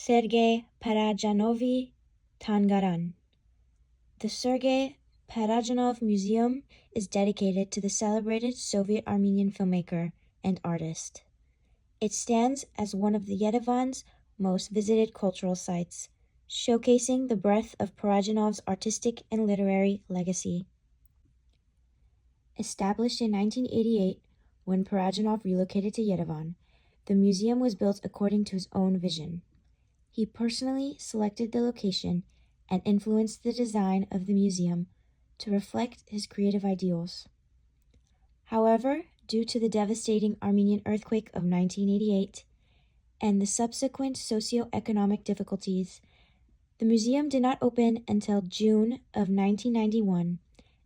Sergei Parajanovi Tangaran. The Sergei Parajanov Museum is dedicated to the celebrated Soviet Armenian filmmaker and artist. It stands as one of the Yerevan's most visited cultural sites, showcasing the breadth of Parajanov's artistic and literary legacy. Established in 1988, when Parajanov relocated to Yerevan, the museum was built according to his own vision. He personally selected the location and influenced the design of the museum to reflect his creative ideals. However, due to the devastating Armenian earthquake of 1988 and the subsequent socio-economic difficulties, the museum did not open until June of 1991,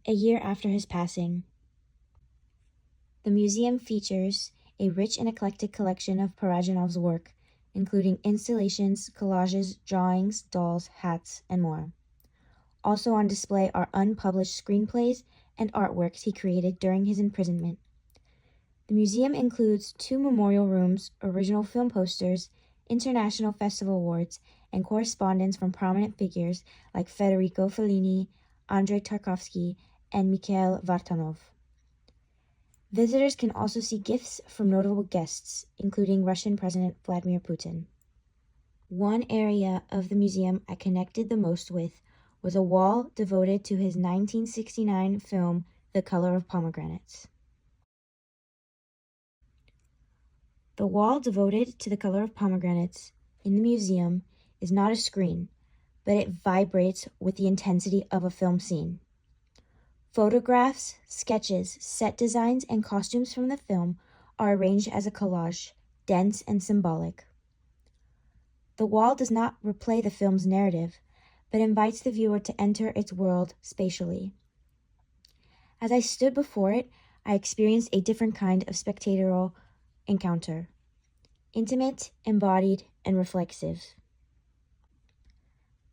a year after his passing. The museum features a rich and eclectic collection of Parajanov's work, including installations, collages, drawings, dolls, hats, and more. Also on display are unpublished screenplays and artworks he created during his imprisonment. The museum includes 2 memorial rooms, original film posters, international festival awards, and correspondence from prominent figures like Federico Fellini, Andrei Tarkovsky, and Mikhail Vartanov. Visitors can also see gifts from notable guests, including Russian President Vladimir Putin. One area of the museum I connected the most with was a wall devoted to his 1969 film, The Color of Pomegranates. The wall devoted to The Color of Pomegranates in the museum is not a screen, but it vibrates with the intensity of a film scene. Photographs, sketches, set designs, and costumes from the film are arranged as a collage, dense and symbolic. The wall does not replay the film's narrative, but invites the viewer to enter its world spatially. As I stood before it, I experienced a different kind of spectatorial encounter, intimate, embodied, and reflexive.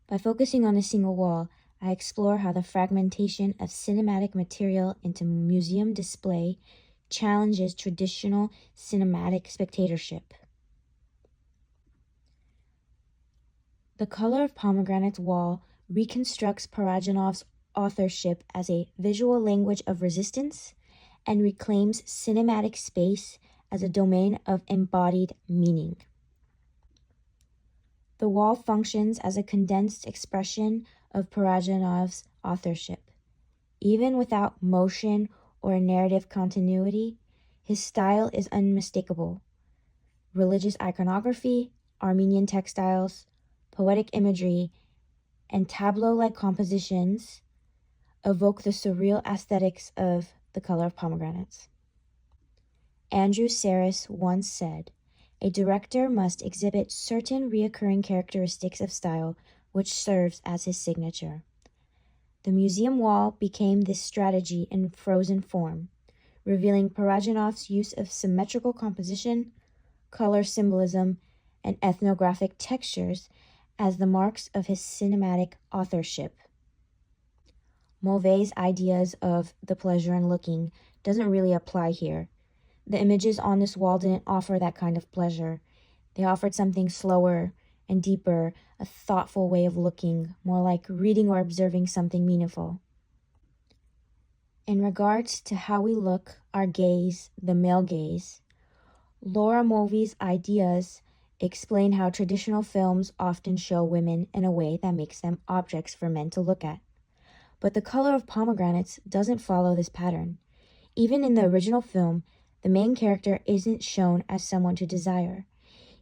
By focusing on a single wall, I explore how the fragmentation of cinematic material into museum display challenges traditional cinematic spectatorship. The Color of Pomegranates wall reconstructs Parajanov's authorship as a visual language of resistance and reclaims cinematic space as a domain of embodied meaning. The wall functions as a condensed expression of Parajanov's authorship. Even without motion or narrative continuity, his style is unmistakable. Religious iconography, Armenian textiles, poetic imagery, and tableau-like compositions evoke the surreal aesthetics of The Color of Pomegranates. Andrew Sarris once said, "A director must exhibit certain recurring characteristics of style which serves as his signature." The museum wall became this strategy in frozen form, revealing Parajanov's use of symmetrical composition, color symbolism, and ethnographic textures as the marks of his cinematic authorship. Mauve's ideas of the pleasure in looking doesn't really apply here. The images on this wall didn't offer that kind of pleasure. They offered something slower and deeper, a thoughtful way of looking, more like reading or observing something meaningful. In regards to how we look, our gaze, the male gaze, Laura Mulvey's ideas explain how traditional films often show women in a way that makes them objects for men to look at. But The Color of Pomegranates doesn't follow this pattern. Even in the original film, the main character isn't shown as someone to desire.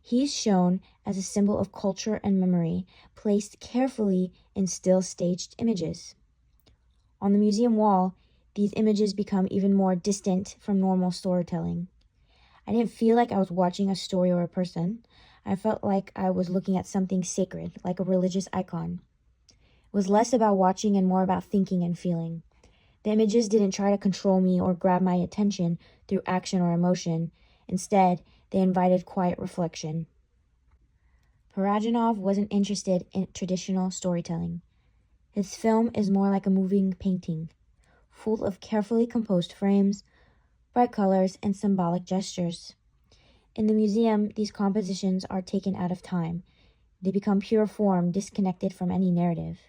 He's shown as a symbol of culture and memory, placed carefully in still staged images. On the museum wall, these images become even more distant from normal storytelling. I didn't feel like I was watching a story or a person. I felt like I was looking at something sacred, like a religious icon. It was less about watching and more about thinking and feeling. The images didn't try to control me or grab my attention through action or emotion. Instead, they invited quiet reflection. Parajanov wasn't interested in traditional storytelling. His film is more like a moving painting, full of carefully composed frames, bright colors, and symbolic gestures. In the museum, these compositions are taken out of time. They become pure form, disconnected from any narrative.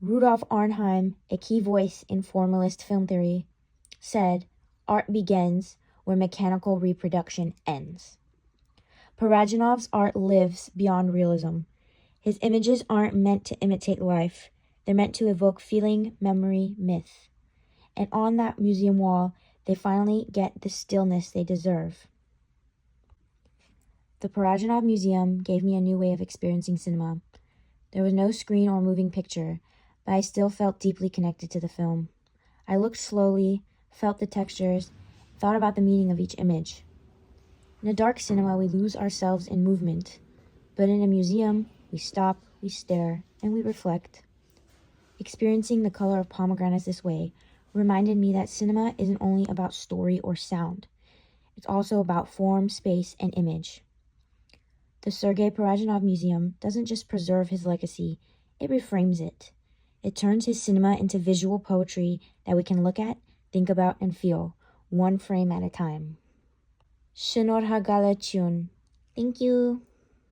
Rudolf Arnheim, a key voice in formalist film theory, said, "Art begins where mechanical reproduction ends." Parajanov's art lives beyond realism. His images aren't meant to imitate life. They're meant to evoke feeling, memory, myth. And on that museum wall, they finally get the stillness they deserve. The Parajanov Museum gave me a new way of experiencing cinema. There was no screen or moving picture, but I still felt deeply connected to the film. I looked slowly, felt the textures, thought about the meaning of each image. In a dark cinema, we lose ourselves in movement, but in a museum, we stop, we stare, and we reflect. Experiencing the color of pomegranates this way reminded me that cinema isn't only about story or sound. It's also about form, space, and image. The Sergei Parajanov Museum doesn't just preserve his legacy, it reframes it. It turns his cinema into visual poetry that we can look at, think about, and feel, one frame at a time. Shinor Hagala Chun. Thank you.